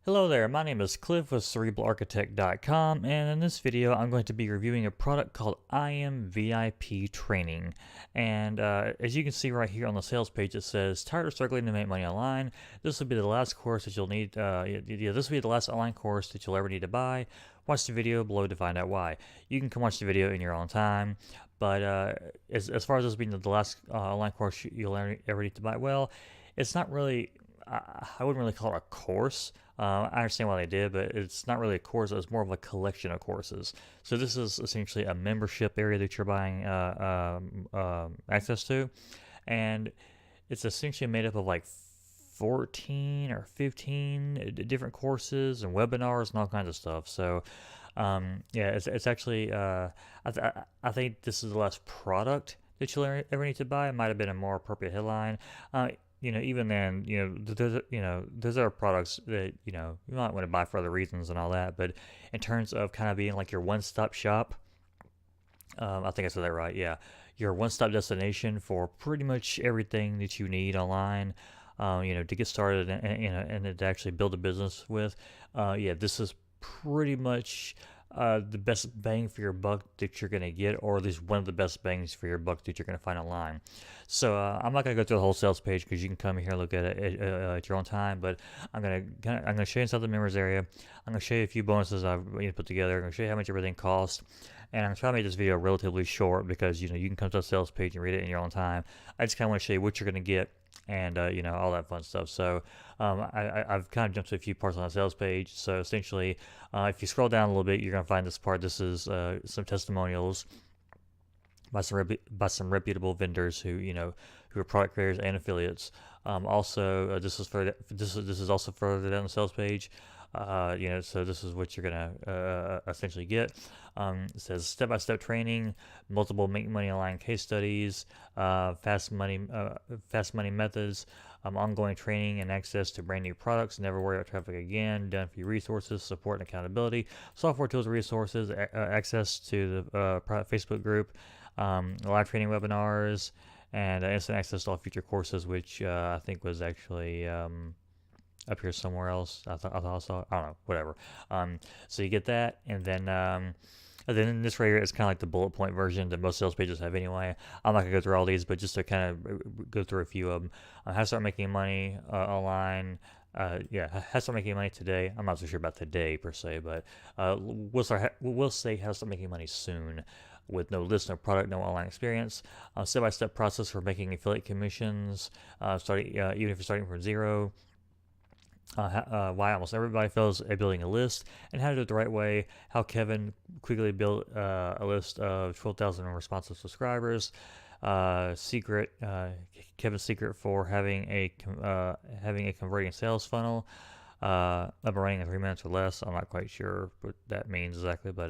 Hello there, my name is Cliff with CerebralArchitect.com, and in this video I'm going to be reviewing a product called IMVIP Training. And as you can see right here on the sales page, it says, tired of struggling to make money online? This will be the last course that you'll need, this will be the last online course that you'll ever need to buy. Watch the video below to find out why. You can come watch the video in your own time, but as far as this being the last online course you'll ever need to buy, well, it's not really, I wouldn't really call it a course. I understand why they did, but it's not really a course. It's more of a collection of courses. So this is essentially a membership area that you're buying access to, and it's essentially made up of like 14 or 15 different courses and webinars and all kinds of stuff. So yeah, it's actually I think this is the last product that you'll ever need to buy. It might have been a more appropriate headline. Even then, there's other products that, you might want to buy for other reasons and all that. But in terms of kind of being like your one-stop shop, I think I said that right. Yeah, your one-stop destination for pretty much everything that you need online. To get started and to actually build a business with. Yeah, this is pretty much the best bang for your buck that you're going to get, or at least one of the best bangs for your buck that you're going to find online. So I'm not going to go through the whole sales page because you can come here and look at it at your own time. But I'm gonna show you inside the members area. I'm gonna show you a few bonuses I've put together. I'm gonna show you how much everything costs. And I'm trying to make this video relatively short because you can come to the sales page and read it in your own time. I just kind of want to show you what you're going to get and all that fun stuff. So I've kind of jumped to a few parts on the sales page. So essentially, if you scroll down a little bit, you're going to find this part. This is some testimonials by some reputable vendors who are product creators and affiliates. Also, this is also further down the sales page. So this is what you're gonna essentially get. It says step-by-step training, multiple make money online case studies, fast money methods, ongoing training and access to brand new products. Never worry about traffic again. Done for you resources, support and accountability, software tools and resources, access to the private Facebook group, live training webinars, and instant access to all future courses, which I think was actually up here somewhere else. I thought I saw. I don't know. Whatever. So you get that, and then this right here is kind of like the bullet point version that most sales pages have anyway. I'm not gonna go through all these, but just to kind of go through a few of them. How to start making money online. How to start making money today. I'm not so sure about today per se, but we'll say how to start making money soon, with no list, no product, no online experience. Step-by-step process for making affiliate commissions. Starting even if you're starting from zero. Why almost everybody fails at building a list, and how to do it the right way. How Kevin quickly built a list of 12,000 responsive subscribers. Kevin's secret for having a converting sales funnel. Up and running in 3 minutes or less. I'm not quite sure what that means exactly, but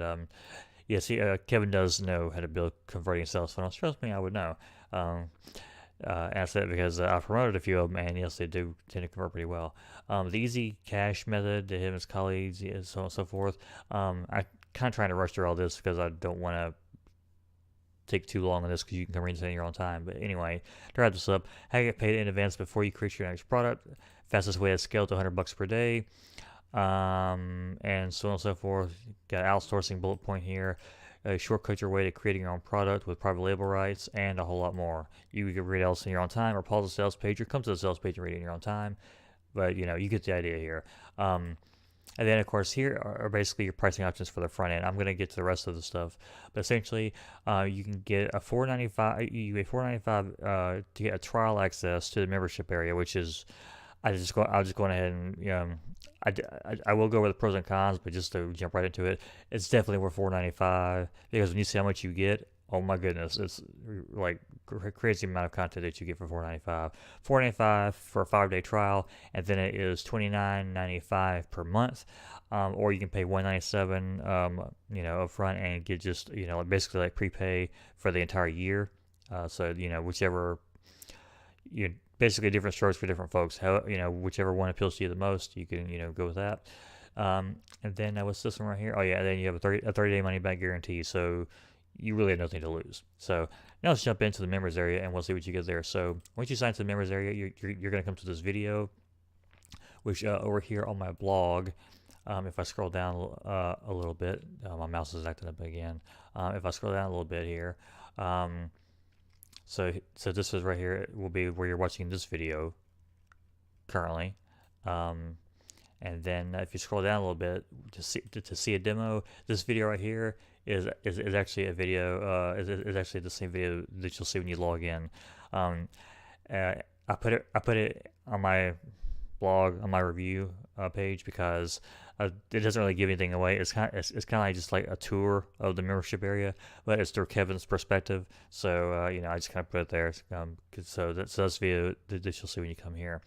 Kevin does know how to build converting sales funnels. Trust me, I would know. Asset because I've promoted a few of them, and yes, they do tend to convert pretty well. The easy cash method to him and his colleagues, yeah, so on and so forth. I kind of trying to rush through all this because I don't want to take too long on this because you can come read this in your own time. But anyway, to wrap this up, how to get paid in advance before you create your next product, fastest way to scale to $100 per day, and so on and so forth. Got outsourcing bullet point here. Shortcut your way to creating your own product with private label rights, and a whole lot more. You can read else in your own time, or pause the sales page, or come to the sales page and read it in your own time. But you get the idea here. And then, of course, here are basically your pricing options for the front end. I'm going to get to the rest of the stuff, but essentially, you can get a $4.95. You get $4.95 to get a trial access to the membership area, which is I'll just go ahead and I will go over the pros and cons, but just to jump right into it, it's definitely worth $4.95 because when you see how much you get, oh my goodness, it's like crazy amount of content that you get for $4.95. $4.95 for a 5-day trial, and then it is $29.95 per month, or you can pay $197, upfront and get just basically like prepay for the entire year. So whichever you basically different strokes for different folks. How whichever one appeals to you the most, you can go with that. And then what's this one right here? Oh yeah, then you have a 30-day money back guarantee. So you really have nothing to lose. So now let's jump into the members area and we'll see what you get there. So once you sign to the members area, you're going to come to this video which over here on my blog, if I scroll down a little bit, my mouse is acting up again. If I scroll down a little bit here, so this is right here will be where you're watching this video currently. And then if you scroll down a little bit to see a demo, this video right here is actually a video. Is actually the same video that you'll see when you log in. I put it on my blog, on my review page, because it doesn't really give anything away. It's kind of like just like a tour of the membership area, but it's through Kevin's perspective. So I just kind of put it there. So that's the video that you'll see when you come here.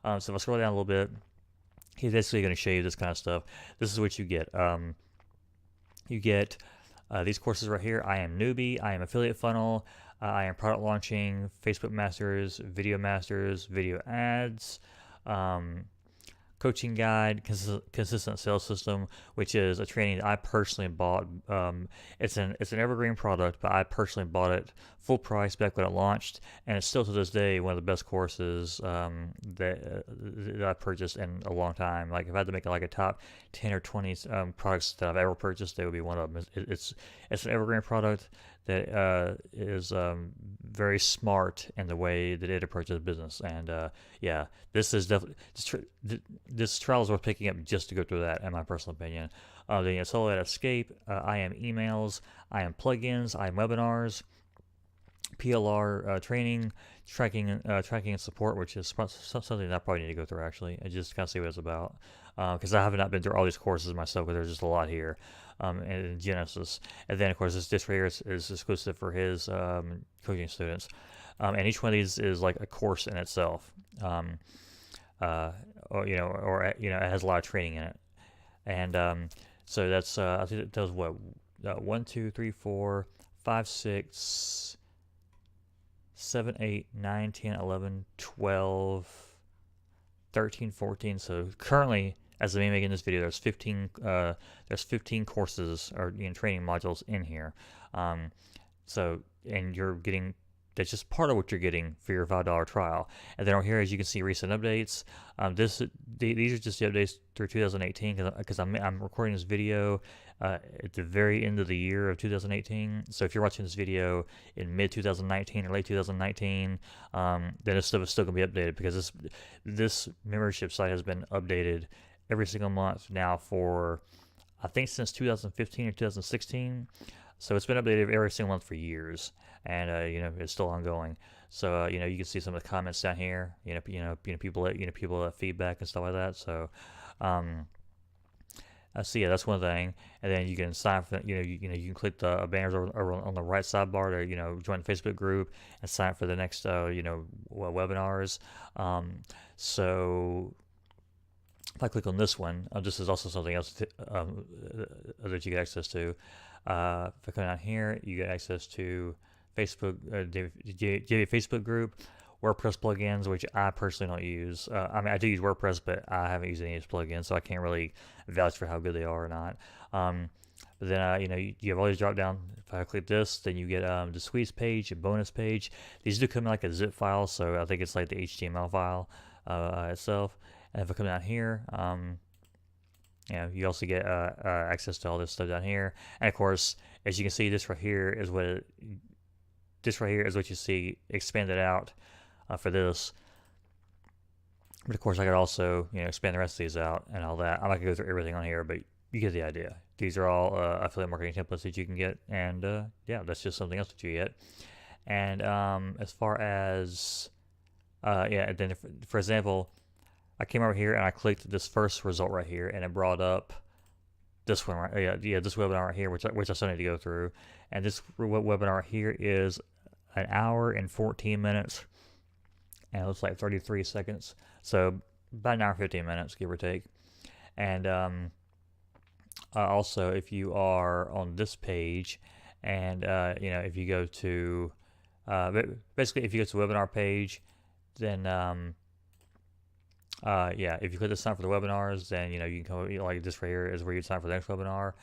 So if I scroll down a little bit, he's basically going to show you this kind of stuff. This is what you get. You get these courses right here. I am newbie. I am affiliate funnel. I am product launching, Facebook masters, video ads, coaching guide, consistent sales system, which is a training that I personally bought. It's an evergreen product, but I personally bought it full price back when it launched, and it's still to this day one of the best courses that I purchased in a long time. Like if I had to make like a top 10 or 20 products that I've ever purchased, they would be one of them. It's an evergreen product that is very smart in the way that it approaches business. And yeah, this is definitely this trial is worth picking up just to go through that, in my personal opinion. Then it's all at Escape. I am emails. I am plugins. I am webinars. PLR training, tracking and support, which is something that I probably need to go through actually, and just kind of see what it's about, because I have not been through all these courses myself, but there's just a lot here. And Genesis, and then of course this right here is exclusive for his coaching students, and each one of these is like a course in itself, or it has a lot of training in it, and so that's I think it does what 1, 2, 3, 4, 5, 6, 7, 8, 9, 10, 11, 12, 13, 14. So currently, as I'm making this video, there's 15 courses or training modules in here. So and you're getting, that's just part of what you're getting for your $5 trial. And then over here, as you can see, recent updates. These are just the updates through 2018, because I'm recording this video at the very end of the year of 2018. So if you're watching this video in mid 2019 or late 2019, then this stuff is still going to be updated, because this membership site has been updated every single month now for, I think, since 2015 or 2016. So it's been updated every single month for years, and it's still ongoing. So you can see some of the comments down here. People feedback and stuff like that. So so yeah, that's one thing. And then you can sign for you can click the banners over on the right sidebar to join the Facebook group and sign up for the next webinars. So if I click on this one, this is also something else that you get access to. If I come down here, you get access to Facebook, Facebook group, WordPress plugins, which I personally don't use. I do use WordPress, but I haven't used any of these plugins, so I can't really vouch for how good they are or not. But then, you have all these drop down. If I click this, then you get the squeeze page, a bonus page. These do come in like a zip file, so I think it's like the HTML file itself. And if I come down here, you also get access to all this stuff down here. And of course, as you can see, this right here is what you see expanded out for this. But of course, I could also expand the rest of these out and all that. I'm not gonna go through everything on here, but you get the idea. These are all affiliate marketing templates that you can get, and yeah, that's just something else that you get. And as far as and then for example, I came over here and I clicked this first result right here, and it brought up this one right, this webinar right here, which I still need to go through. And this webinar here is an hour and 14 minutes, and it looks like 33 seconds. So about an hour and 15 minutes, give or take. And also, if you are on this page, and if you go to basically if you go to the webinar page, then if you click the sign for the webinars, then you can come like this right here is where you sign for the next webinar,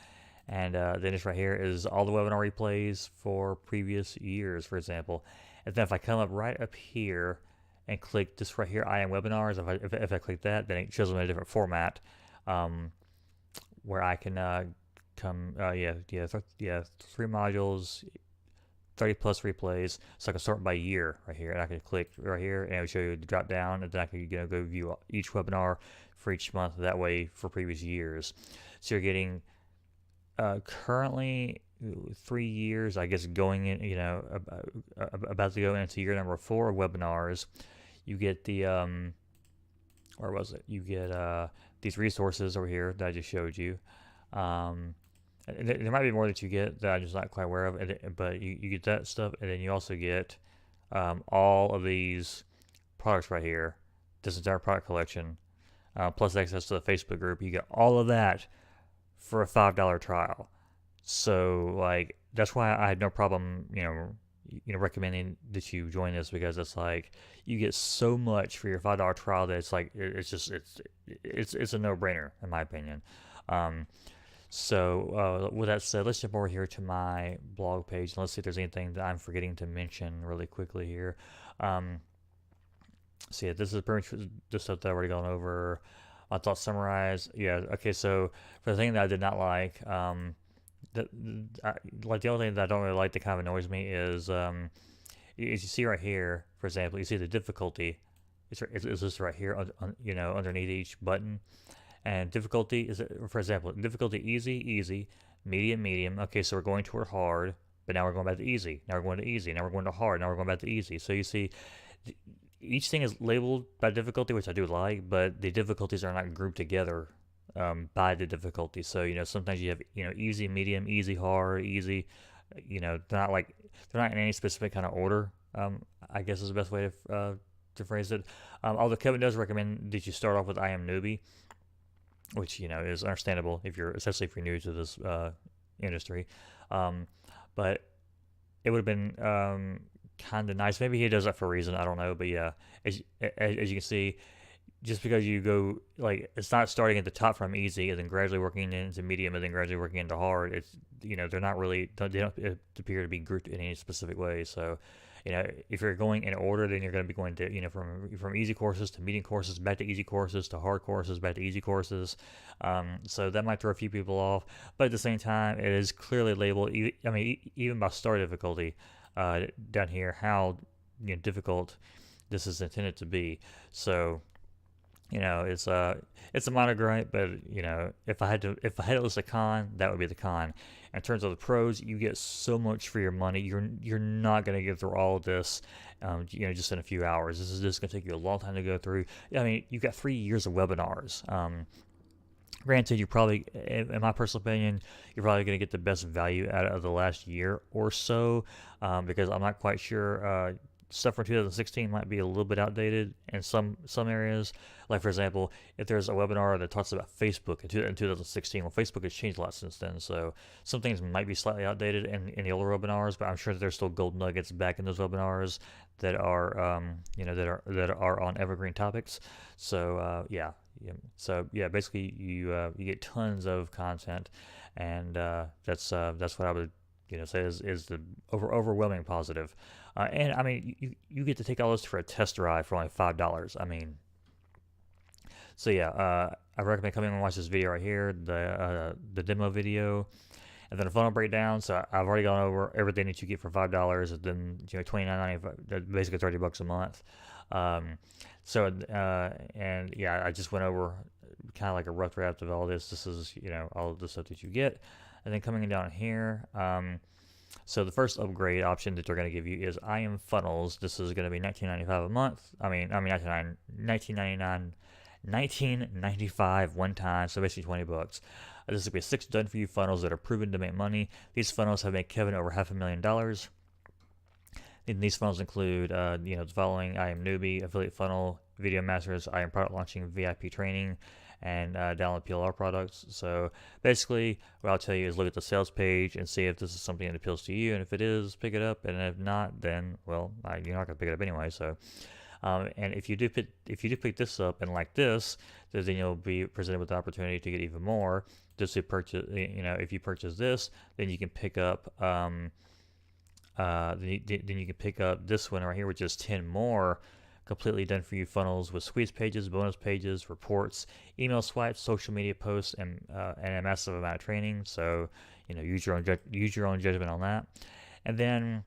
and then this right here is all the webinar replays for previous years, for example. And then if I come up right up here, and click this right here, I am webinars. If I click that, then it shows them in a different format, where I can yeah, 3 modules, 30 plus replays. So I can sort by year right here, and I can click right here, and it will show you the drop down, and then I can go view each webinar for each month. That way for previous years. So you're getting currently 3 years, I guess, going in, about to go into year number 4 of webinars. You get the where was it? You get these resources over here that I just showed you. There might be more that you get that I'm just not quite aware of, but you get that stuff, and then you also get all of these products right here, this entire product collection, plus access to the Facebook group. You get all of that for a $5 trial. So like that's why I had no problem, recommending that you join this, because it's like you get so much for your $5 trial that it's like it's a no-brainer in my opinion. So with that said, let's jump over here to my blog page and let's see if there's anything that I'm forgetting to mention really quickly here. So yeah, this is pretty much the stuff that I've already gone over. I thought summarize. Yeah, okay. So for the thing that I did not like, the only thing that I don't really like that kind of annoys me is, as you see right here, for example, you see the difficulty. It's this right here, underneath each button. And difficulty is, for example, difficulty easy, medium. Okay, so we're going toward hard, but now we're going back to easy. Now we're going to easy. Now we're going to hard. Now we're going back to easy. So you see, each thing is labeled by difficulty, which I do like, but the difficulties are not grouped together by the difficulty. So sometimes you have easy, medium, easy, hard, easy. They're not in any specific kind of order. I guess is the best way to phrase it. Although Kevin does recommend that you start off with I am newbie, which is understandable especially if you're new to this industry. But it would have been kind of nice. Maybe he does that for a reason. I don't know. But yeah, as you can see, just because you go it's not starting at the top from easy and then gradually working into medium and then gradually working into hard. It's they're not really, they don't appear to be grouped in any specific way. So if you're going in order, then you're going to be going to from easy courses to medium courses, back to easy courses, to hard courses, back to easy courses. So that might throw a few people off, but at the same time, it is clearly labeled. Even by start difficulty down here, how difficult this is intended to be. So it's a minor gripe, but if I had to list a con, that would be the con. In terms of the pros, you get so much for your money. You're not going to get through all of this, just in a few hours. This is just going to take you a long time to go through. You've got 3 years of webinars. Granted, you probably, in my personal opinion, you're probably going to get the best value out of the last year or so, because I'm not quite sure. Stuff from 2016 might be a little bit outdated in some areas. Like, for example, if there's a webinar that talks about Facebook in 2016, well, Facebook has changed a lot since then, so some things might be slightly outdated in the older webinars, but I'm sure that there's still gold nuggets back in those webinars that are that are on evergreen topics. So So basically you get tons of content, and that's what I would say is the overwhelming positive. And you get to take all this for a test drive for only $5. So yeah, I recommend coming and watch this video right here, the demo video, and then a funnel breakdown. So I've already gone over everything that you get for $5, and then $29.95, basically $30 a month. And yeah, I just went over kind of like a rough draft of all this. This is all of the stuff that you get, and then coming down here. So the first upgrade option that they're going to give you is I am Funnels. This is going to be $19.95 a month. $19.95 one time, so basically $20. This will be 6 done-for-you funnels that are proven to make money. These funnels have made Kevin over $500,000. And these funnels include, the following: I am Newbie, Affiliate Funnel, Video Masters, I am Product Launching, VIP Training, and download PLR products. So basically, what I'll tell you is look at the sales page and see if this is something that appeals to you. And if it is, pick it up. And if not, then you're not going to pick it up anyway. So, and if you do pick this up and like this, then you'll be presented with the opportunity to get even more. Just to purchase, if you purchase this, then you can pick up. Then you can pick up this one right here, which is 10 more completely done for you funnels with squeeze pages, bonus pages, reports, email swipes, social media posts, and a massive amount of training. So, use your own judgment on that. And then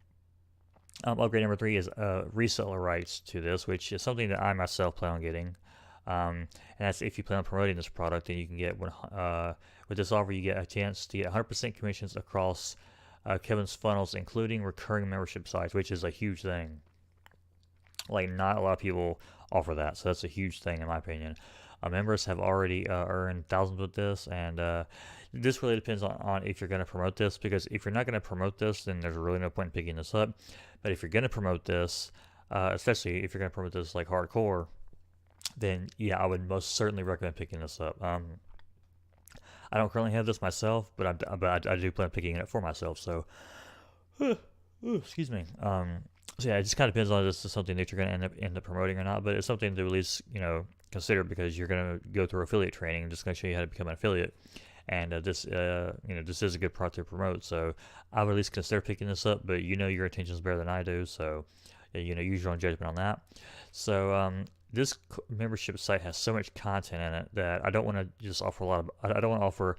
upgrade number 3 is reseller rights to this, which is something that I myself plan on getting. And that's if you plan on promoting this product, then you can get with this offer, you get a chance to get 100% commissions across Kevin's funnels, including recurring membership sites, which is a huge thing. Like, not a lot of people offer that, so that's a huge thing in my opinion. Members have already earned thousands with this, and this really depends on if you're going to promote this, because if you're not going to promote this, then there's really no point in picking this up. But if you're going to promote this, especially if you're going to promote this like hardcore, then yeah, I would most certainly recommend picking this up. I don't currently have this myself, but I do plan on picking it up for myself. So, excuse me. So yeah, it just kind of depends on if this is something that you're going to end up promoting or not. But it's something to at least consider, because you're going to go through affiliate training. I'm just going to show you how to become an affiliate, and this is a good product to promote. So I would at least consider picking this up. But your intentions better than I do, so use your own judgment on that. So this membership site has so much content in it that I don't want to just offer I don't want to offer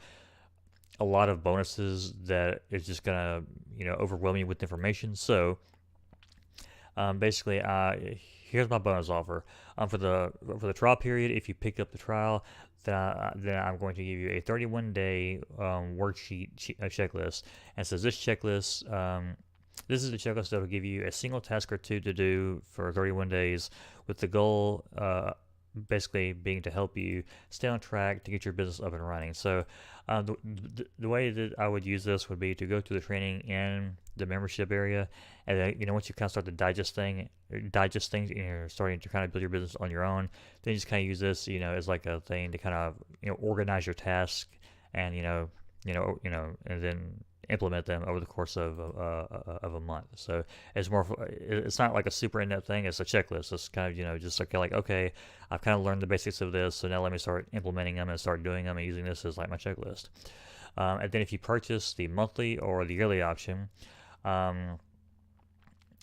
a lot of bonuses that is just gonna overwhelm you with information. So basically, here's my bonus offer. For the trial period, if you pick up the trial, then I'm going to give you a 31-day worksheet checklist. And so this checklist, this is the checklist that will give you a single task or two to do for 31 days, with the goal basically being to help you stay on track to get your business up and running. So the way that I would use this would be to go through the training in the membership area, and then once you kind of start to digest things, and you're starting to kind of build your business on your own, then you just kind of use this as like a thing to kind of organize your task, and and then implement them over the course of a month. So it's not like a super in-depth thing. It's a checklist. It's kind of just like okay, I've kind of learned the basics of this, so now let me start implementing them and start doing them and using this as like my checklist. And then if you purchase the monthly or the yearly option,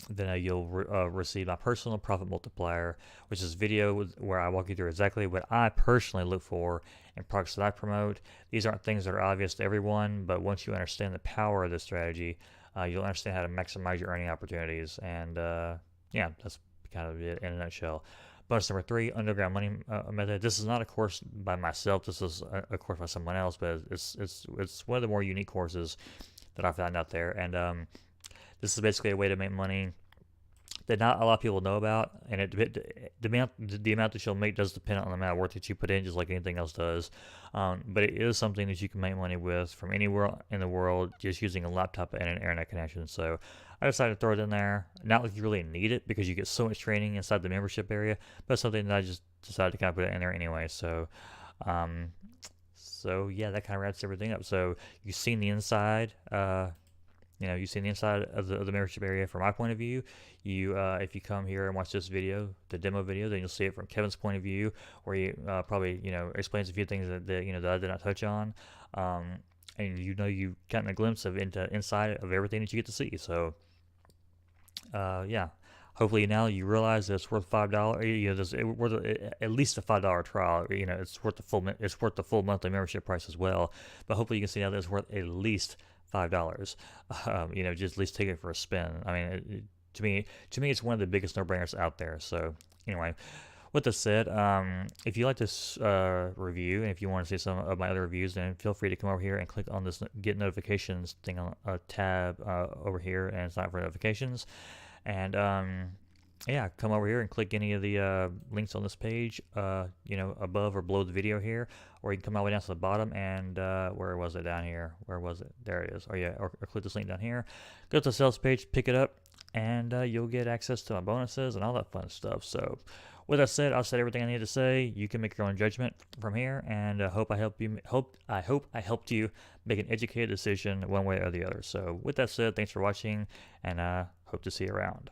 then you'll receive my personal profit multiplier, which is video where I walk you through exactly what I personally look for in products that I promote. These aren't things that are obvious to everyone, but once you understand the power of this strategy, you'll understand how to maximize your earning opportunities. And yeah, that's kind of it in a nutshell. Bonus number 3, underground money method. This is not a course by myself. This is a course by someone else, but it's one of the more unique courses that I found out there. And this is basically a way to make money that not a lot of people know about, and the amount that you'll make does depend on the amount of work that you put in, just like anything else does. But it is something that you can make money with from anywhere in the world, just using a laptop and an internet connection. So I decided to throw it in there. Not like you really need it, because you get so much training inside the membership area, but something that I just decided to kind of put it in there anyway. So yeah, that kind of wraps everything up. So you've seen the inside. You've seen the inside of the membership area from my point of view. If you come here and watch this video, the demo video, then you'll see it from Kevin's point of view, where he probably explains a few things that I did not touch on, and you've gotten a glimpse of inside of everything that you get to see. So yeah, hopefully now you realize that it's worth $5. It's worth at least a $5 trial. It's worth the full monthly membership price as well. But hopefully you can see now that it's worth at least $5. Just at least take it for a spin. I mean, to me, it's one of the biggest no-brainers out there. So anyway, with that said, if you like this review, and if you want to see some of my other reviews, then feel free to come over here and click on this get notifications thing on a tab over here, and sign up for notifications. And yeah, come over here and click any of the links on this page, above or below the video here, or you can come all the way down to the bottom, and where was it down here? Where was it? There it is. Oh yeah, or click this link down here. Go to the sales page, pick it up, and you'll get access to my bonuses and all that fun stuff. So with that said, I've said everything I need to say. You can make your own judgment from here, and I hope I helped you make an educated decision one way or the other. So with that said, thanks for watching, and hope to see you around.